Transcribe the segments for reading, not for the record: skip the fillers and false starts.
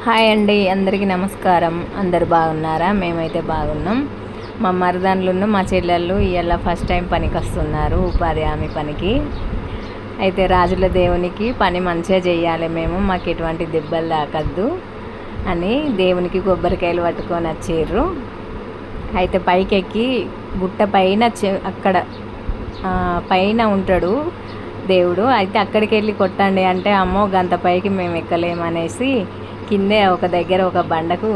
Hi అండి, అందరికీ నమస్కారం. అందరు బాగున్నారా? మేమైతే బాగున్నాం. మా మరదన్లు మా చెల్లెళ్ళు ఇవాళ ఫస్ట్ టైం పనికి వస్తున్నారు, ఉపాధి హామీ పనికి. అయితే రాజుల దేవునికి పని మంచిగా చేయాలి, మాకు ఎటువంటి దెబ్బలు తాకద్దు అని దేవునికి కొబ్బరికాయలు పట్టుకొని వచ్చారు. అయితే పైకెక్కి గుట్ట పైన అక్కడ పైన ఉంటాడు దేవుడు. అయితే అక్కడికి వెళ్ళి కొట్టండి అంటే అమ్మో గంత పైకి మేము ఎక్కలేమనేసి కిందే ఒక దగ్గర ఒక బండకు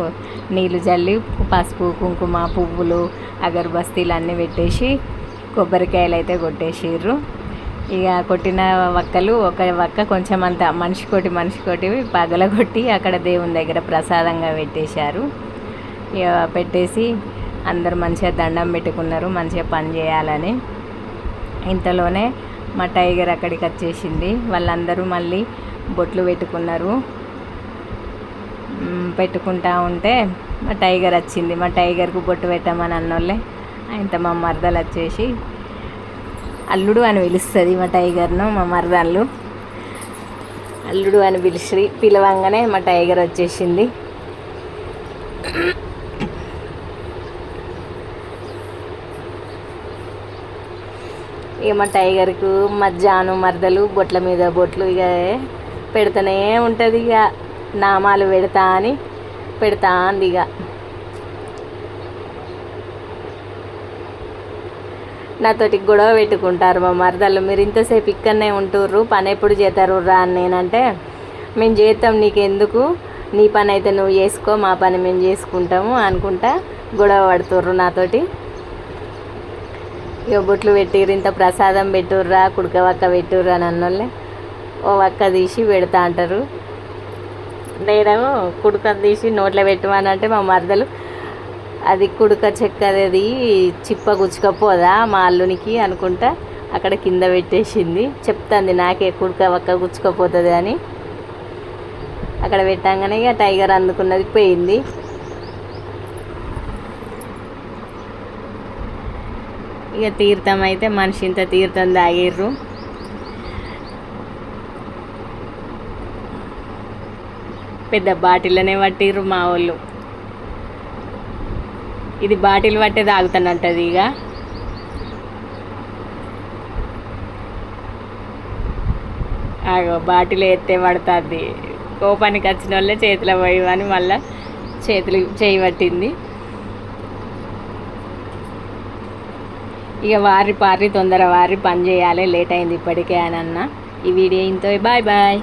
నీళ్ళు జల్లి పసుపు కుంకుమ పువ్వులు అగరబస్తీలు అన్నీ పెట్టేసి కొబ్బరికాయలు అయితే కొట్టేసిర్రు. ఇక కొట్టిన వక్కలు ఒక వక్క కొంచెం అంత మనిషి కోటి పగలగొట్టి అక్కడ దేవుని దగ్గర ప్రసాదంగా పెట్టేశారు. ఇక పెట్టేసి అందరు మంచిగా దండం పెట్టుకున్నారు, మంచిగా పని చేయాలని. ఇంతలోనే మా టైగర్ అక్కడికి వచ్చేసింది. వాళ్ళందరూ మళ్ళీ బొట్లు పెట్టుకున్నారు. పెట్టుకుంటా ఉంటే మా టైగర్ వచ్చింది. మా టైగర్కు బొట్టు పెట్టమని అన్నోళ్ళే ఆయనతో మా మరదలు వచ్చేసి అల్లుడు అని పిలుస్తుంది మా టైగర్ను. మా మరదళ్ళు అల్లుడు అని పిలవంగానే మా టైగర్ వచ్చేసింది. ఇక మా టైగర్కు మధ్యాహ్నం మరదలు బొట్ల మీద బొట్లు ఇక పెడుతూనే ఉంటుంది. ఇక నామాలు పెడతా అని పెడతా అంది. ఇక నాతోటి గొడవ పెట్టుకుంటారు మా మరదళ్ళు, మీరు ఇంతసేపు ఇక్కడనే ఉంటుర్రు, పని ఎప్పుడు చేస్తారు రా అని నేనంటే మేము చేస్తాం నీకెందుకు, నీ పని అయితే నువ్వు చేసుకో, మా పని మేము చేసుకుంటాము అనుకుంటా గొడవ పడుతుర్రు నాతోటి. ఇక బొట్లు పెట్టిర్రు, ఇంత ప్రసాదం పెట్టుర్రా, కుడక వక్క పెట్టుర్రా అని అన్నోళ్ళే ఓ వక్క తీసి పెడతా అంటారు. నేను కుడుకను తీసి నోట్లో పెట్టమనంటే మా మరదలు అది కుడుక చెక్కది చిప్ప గుచ్చుకపోదా మా అల్లునికి అనుకుంటా అక్కడ కింద పెట్టేసింది. చెప్తుంది నాకే కుడక వక్క గుచ్చుకపోతుంది అని. అక్కడ పెట్టంగానే ఇక టైగర్ అందుకున్నది పోయింది. ఇక తీర్థం అయితే మనిషి ఇంత తీర్థం తాగిర్రు. పెద్ద బాటిల్లోనే పట్టిర్రు మా వాళ్ళు. ఇది బాటిల్ పట్టే తాగుతానంటది. ఇక బాటిల్ ఎత్తే పడుతుంది. కోపానికి వచ్చిన వాళ్ళే చేతిలో పోయి మళ్ళీ చేయి పట్టింది. ఇక వారి తొందర పని చేయాలి, లేట్ అయింది ఇప్పటికే అని అన్న. ఈ వీడియో ఇంతో, బాయ్ బాయ్.